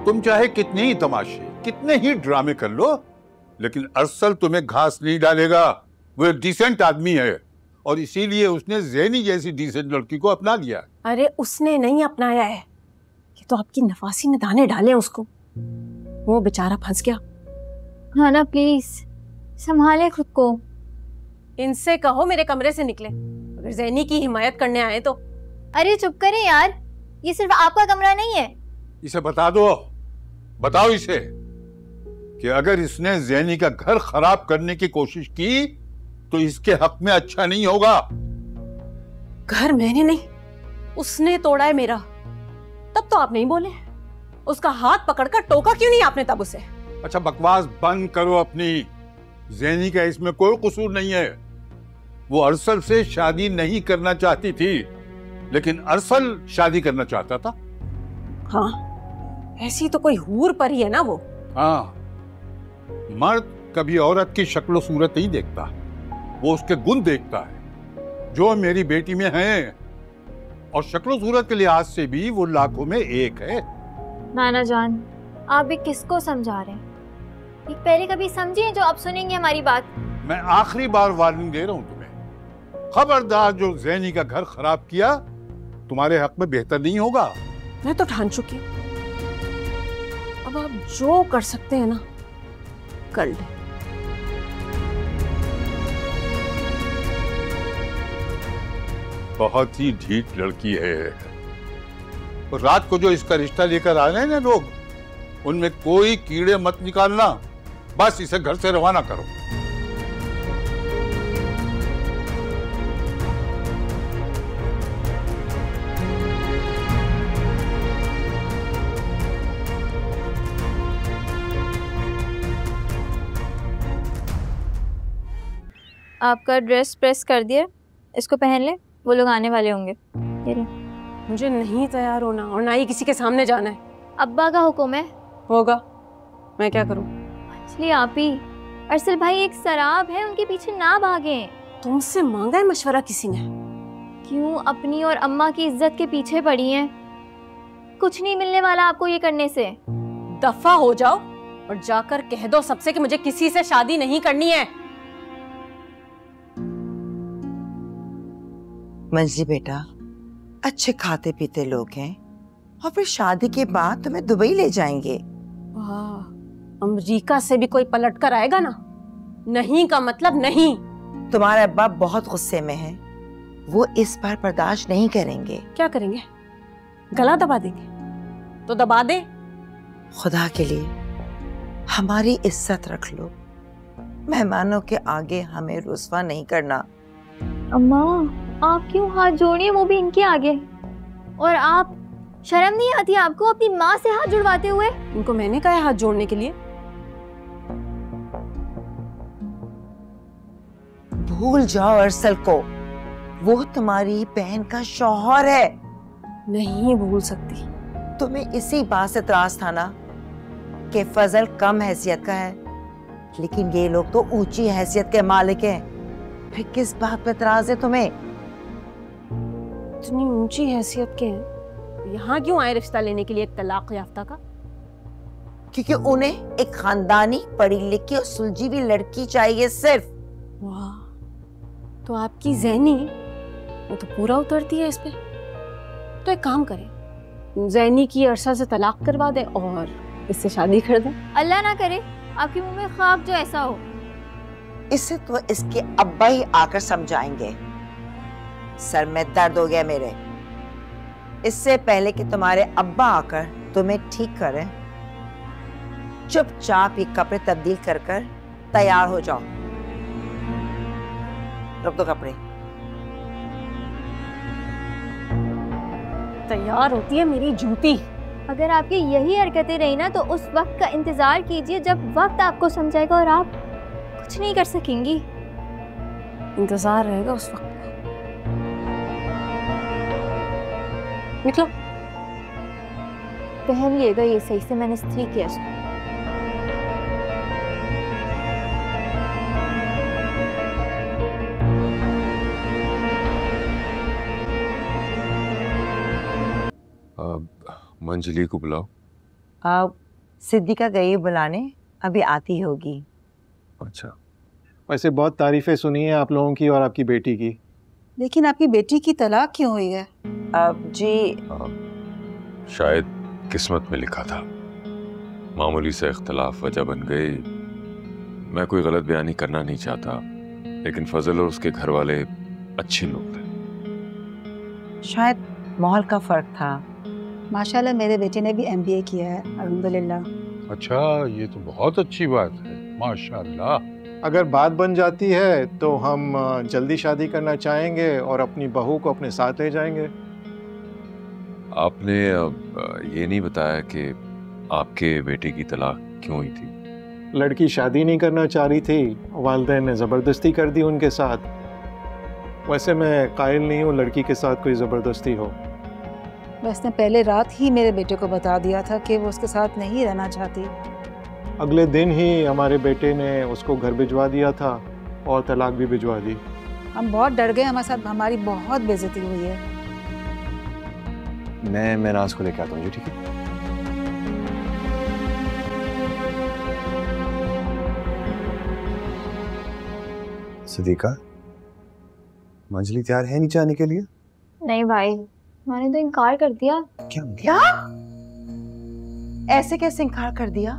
तुम चाहे कितने ही तमाशे, कितने ही ड्रामे कर लो, लेकिन अरसल तुम्हें घास नहीं डालेगा। वो एक डिसेंट आदमी है और इसीलिए उसने ज़ैनी जैसी डिसेंट लड़की को अपना लिया। अरे उसने नहीं अपनाया है, ये तो आपकी नफासी ने दाने डाले उसको। वो बेचारा फंस गया। हाँ ना, प्लीज संभाले खुद को। इनसे कहो मेरे कमरे से निकले, अगर ज़ैनी की हिमायत करने आए तो। अरे चुप करें यार, ये सिर्फ आपका कमरा नहीं है। इसे बता दो, बताओ इसे कि अगर इसने ज़ैनी का घर खराब करने की कोशिश की तो इसके हक में अच्छा नहीं होगा। घर मैंने नहीं, उसने तोड़ा है मेरा। तब तो आप नहीं बोले, उसका हाथ पकड़कर टोका क्यों नहीं आपने तब उसे? अच्छा बकवास बंद करो अपनी। ज़ैनी का इसमें कोई कसूर नहीं है। वो अरसल से शादी नहीं करना चाहती थी, लेकिन अरसल शादी करना चाहता था। हाँ, ऐसी तो कोई हूर परी है ना वो। हाँ, मर्द कभी औरत की शक्ल सूरत नहीं देखता, वो उसके गुण देखता है, जो मेरी बेटी में है। और शक्ल सूरत के लिहाज से भी वो लाखों में एक है। नाना जान, आप भी किसको समझा रहे हैं? एक पहले कभी समझिए जो अब सुनेंगे हमारी बात। मैं आखिरी बार वार्निंग दे रहा हूं तुम्हें, खबरदार जो ज़ैनी का घर खराब किया तुम्हारे हक में बेहतर नहीं होगा। मैं तो ठान चुकी हूँ, अब आप जो कर सकते हैं ना कर ले। बहुत ही ढीठ लड़की है। और रात को जो इसका रिश्ता लेकर आ रहे हैं ना लोग, उनमें कोई कीड़े मत निकालना, बस इसे घर से रवाना करो। आपका ड्रेस प्रेस कर दिया, इसको पहन ले, वो लोग आने वाले होंगे। ये ले। मुझे नहीं तैयार होना और ना ही किसी के सामने जाना है। अब्बा का हुक्म है। होगा, मैं क्या करूं? इसलिए आप ही, अरसल भाई एक शराब है, उनके पीछे ना भागे। तुमसे मांगा है मशवरा किसी ने? क्यों अपनी और अम्मा की इज्जत के पीछे पड़ी हैं? कुछ नहीं मिलने वाला आपको ये करने से। दफा हो जाओ और जाकर कह दो सबसे कि मुझे किसी से शादी नहीं करनी है। मंजली बेटा, अच्छे खाते पीते लोग हैं और फिर शादी के बाद तुम्हें दुबई ले जाएंगे। वाह, अमेरिका से भी कोई पलट कर आएगा ना? नहीं का मतलब नहीं। तुम्हारे अब्बा बहुत गुस्से में हैं, वो इस बार बर्दाश्त नहीं करेंगे। क्या करेंगे? गला दबा देंगे? तो दबा दे। खुदा के लिए हमारी इज्जत रख लो, मेहमानों के आगे हमें रुस्वा नहीं करना। अम्मा आप क्यों हाथ जोड़िए, वो भी इनके आगे। और आप, शर्म नहीं आती आपको अपनी माँ से हाथ जुड़वाते हुए? इनको मैंने कहा हाथ जोड़ने के लिए? भूल जाओ अरसल को, वो तुम्हारी बहन का शौहर है। नहीं भूल सकती। तुम्हें इसी बात से त्रास था ना कि फजल कम हैसियत का है, लेकिन ये लोग तो ऊंची हैसियत के मालिक हैं। फिर किस बात पे त्रास है तुम्हें? इतनी ऊंची हैसियत के हैं, यहाँ क्यों आए रिश्ता लेने के लिए एक तलाक याफ्ता का? क्योंकि उन्हें एक खानदानी पढ़ी लिखी और सुलझी हुई लड़की चाहिए सिर्फ। वाह, तो आपकी ज़ैनी वो तो पूरा उतरती है इस पे। तो एक काम करें, ज़ैनी की अरसा से तलाक करवा दे और इससे शादी कर दे। अल्लाह ना करे आपके मुंह में ख्वाब जो ऐसा हो। इसे तो इसके अब्बा ही आकर समझाएंगे। सर में दर्द हो गया मेरे। इससे पहले कि तुम्हारे अब्बा आकर तुम्हें ठीक करें, चुपचाप ये कपड़े तब्दील कर कर तैयार हो जाओ। रख दो कपड़े। तैयार होती है मेरी जूती। अगर आपकी यही हरकतें रही ना तो उस वक्त का इंतजार कीजिए जब वक्त आपको समझाएगा और आप कुछ नहीं कर सकेंगी। इंतजार रहेगा उस वक्त। निकलो। पहन लिएगा ये सही से, मैंने इस्त्री किया इसको। मंजली को बुलाओ। अब सिद्दीका गई बुलाने, अभी आती होगी। अच्छा, वैसे बहुत तारीफें सुनी है आप लोगों की और आपकी बेटी की। लेकिन आपकी बेटी की तलाक क्यों हुई है? अब जी शायद किस्मत में लिखा था। मामूली से इख्तलाफ वजह बन गई। मैं कोई गलत बयानी करना नहीं चाहता, लेकिन फजल और उसके घर वाले अच्छे लोग थे। शायद माहौल का फर्क था। माशाल्लाह मेरे बेटे ने भी MBA किया है, अल्हम्दुलिल्लाह। अच्छा, ये तो बहुत अच्छी बात है, माशाल्लाह। अगर बात बन जाती है तो हम जल्दी शादी करना चाहेंगे और अपनी बहू को अपने साथ ले जाएंगे। आपने ये नहीं बताया कि आपके बेटे की तलाक क्यों हुई थी? लड़की शादी नहीं करना चाह रही थी, वालिदैन ने ज़बरदस्ती कर दी उनके साथ। वैसे मैं कायल नहीं हूँ लड़की के साथ कोई ज़बरदस्ती हो। उसने पहले रात ही मेरे बेटे को बता दिया था कि वो उसके साथ नहीं रहना चाहती। अगले दिन ही हमारे बेटे ने उसको घर भिजवा दिया था और तलाक भी भिजवा दी। हम बहुत डर गए, हमारे साथ हमारी बहुत बेइज्जती हुई है। मैं नाज को लेकर आता हूँ जी, ठीक है? सदीका, मंजली तैयार है नीचे आने के लिए? नहीं भाई, मैंने तो इनकार कर दिया। क्या? ऐसे कैसे इनकार कर दिया?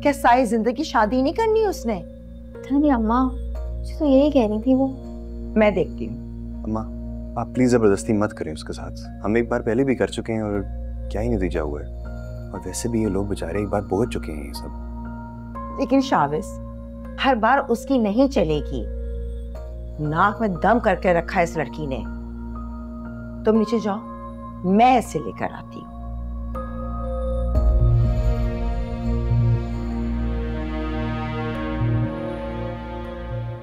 क्या सारी जिंदगी शादी नहीं करनी उसने? पता नहीं अम्मा, मुझे तो यही कह रही थी वो। मैं देखती हूँ। अम्मा, आप प्लीज जबरदस्ती मत करें उसके साथ। हम एक बार पहले भी कर चुके हैं और क्या ही नतीजा हुआ है। और वैसे भी ये लोग बेचारे एक बार भुगत चुके हैं ये सब। लेकिन शाविस, हर बार उसकी नहीं चलेगी। नाक में दम करके रखा है इस लड़की ने। तुम नीचे जाओ, मैं इसे लेकर आती हूँ।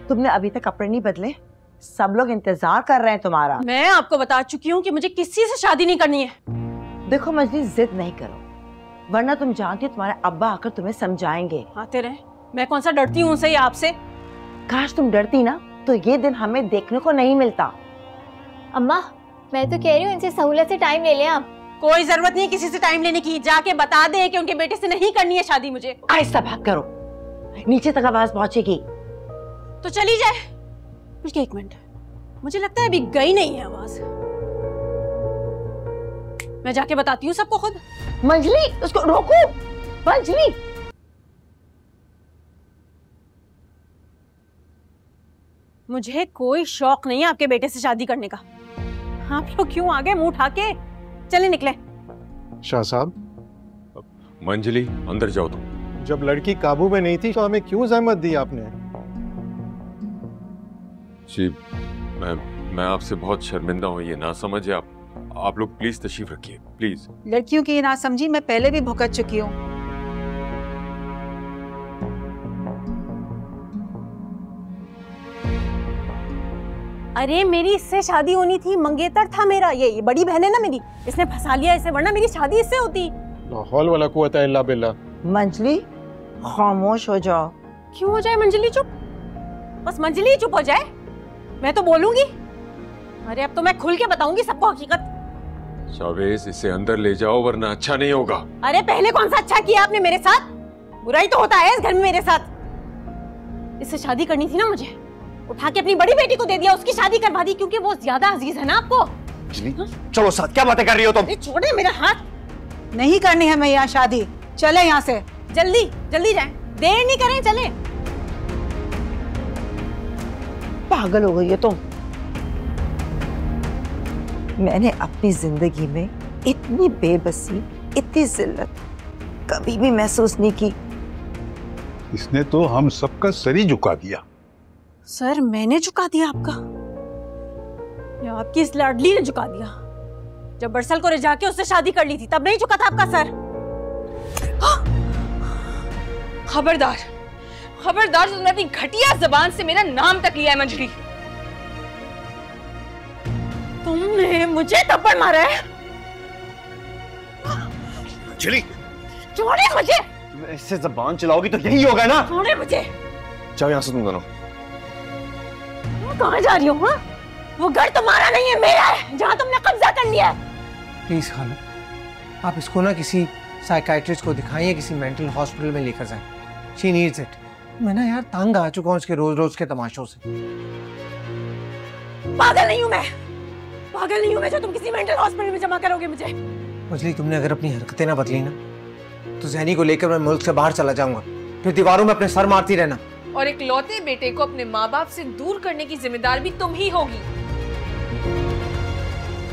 तुमने अभी तक कपड़े नहीं बदले? सब लोग इंतजार कर रहे हैं तुम्हारा। मैं आपको बता चुकी हूँ कि मुझे किसी से शादी नहीं करनी है। देखो मजली, जिद नहीं करो, वरना तुम जानती हो तुम्हारे अब्बा आकर तुम्हें समझाएंगे। आते रहे, मैं कौन सा डरती हूँ उनसे या आपसे? काश तुम डरती ना तो ये दिन हमें देखने को नहीं मिलता। अम्मा, मैं तो कह रही हूँ इनसे सहूलत से टाइम ले लें आप। कोई जरूरत नहीं किसी से टाइम लेने की। जाके बता दे कि उनके बेटे से नहीं करनी है शादी मुझे। आहिस्ता बात करो, नीचे तक आवाज पहुंचेगी। तो चली जाए। बल्कि एक मिनट, मुझे लगता है अभी गई नहीं है आवाज। मैं जाके बताती हूँ सबको खुद। मंजली, उसको रोको। मंजली, मुझे कोई शौक नहीं है आपके बेटे से शादी करने का। आप लोग क्यों आ गए मुंह उठा के? चले निकले। शाह साहब, मंजली अंदर जाओ तुम। जब लड़की काबू में नहीं थी तो हमें क्यों जहमत दी आपने? जी, मैं आपसे बहुत शर्मिंदा हूँ, ये ना समझे आप लोग प्लीज तशरीफ रखिए प्लीज। लड़कियों की ये ना समझी मैं पहले भी भुगत चुकी हूँ। अरे मेरी इससे शादी होनी थी, मंगेतर था मेरा। ये बड़ी बहन है ना मेरी, इसने फंसा लिया इसे, वरना मेरी शादी इससे होती। ला हौल वला कुव्वता इल्ला बिल्लाह। मंजली खामोश हो जाओ। क्यों हो जाए मंजली चुप? बस मंजली ही चुप हो जाए? मैं तो बोलूंगी। अरे अब तो मैं खुल के बताऊंगी सबको हकीकत। शावेज, इसे अंदर ले जाओ वरना अच्छा नहीं होगा। अरे पहले कौन सा अच्छा किया आपने मेरे साथ? बुरा ही तो होता है इस घर में मेरे साथ। इससे शादी करनी थी ना मुझे, उठा के अपनी बड़ी बेटी को दे दिया, उसकी शादी करवा दी क्योंकि वो ज्यादा अजीज है ना आपको। चलो साथ, क्या बातें कर रही हो तुम? छोड़े मेरा हाथ। नहीं करनी है मैं यहाँ शादी, चले यहाँ से। जल्दी जल्दी जाएं, देर नहीं करें, चले। पागल हो गई है तुम। मैंने अपनी जिंदगी में इतनी बेबसी, इतनी जिल्लत कभी भी महसूस नहीं की। इसने तो हम सबका सर ही झुका दिया। सर मैंने झुका दिया आपका? या आपकी इस लाडली ने झुका दिया? जब बरसल को रिझा के उससे शादी कर ली थी तब नहीं झुका था आपका सर? खबरदार, खबरदार, तुमने अपनी घटिया जबान से मेरा नाम तक लिया है मंजली। तुमने मुझे थप्पड़ मारा है? चली, छोड़े मुझे। तुम ऐसे जबान चलाओगी तो यही होगा ना। छोड़े मुझे। जाओ यहाँ से तुम दोनों। कहाँ जा रही हो? हाँ, वो घर तुम्हारा नहीं है, मेरा है, जहाँ तुमने कब्जा कर लिया है। प्लीज खाला, आप इसको ना किसी साइकाइट्रिस्ट को दिखाएं या किसी मेंटल हॉस्पिटल में लेकर जाएं। She needs it. मैं ना यार तंग आ चुका हूँ उसके रोज रोज के तमाशों से। पागल नहीं हूँ मैं, पागल नहीं हूँ मैं जो तुम किसी मेंटल हॉस्पिटल में जमा करोगे मुझे। मजली, तुमने अगर अपनी हरकतें ना बदली ना तो ज़ैनी को लेकर मैं मुल्क से बाहर चला जाऊंगा, फिर दीवारों में अपने सर मारती रहना। और एक लौते बेटे को अपने माँ बाप से दूर करने की जिम्मेदार भी तुम ही होगी।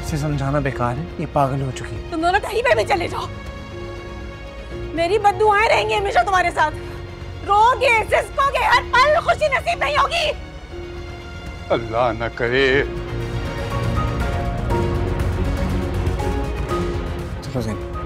इसे समझाना बेकार है, ये पागल हो चुकी है। तुम दोनों कहीं पे भी चले जाओ, मेरी बद्दुआएं रहेंगी हमेशा तुम्हारे साथ। रोगे, सिसकोगे, हर पल खुशी नसीब नहीं होगी। अल्लाह न करे। चलो ज़ैनी।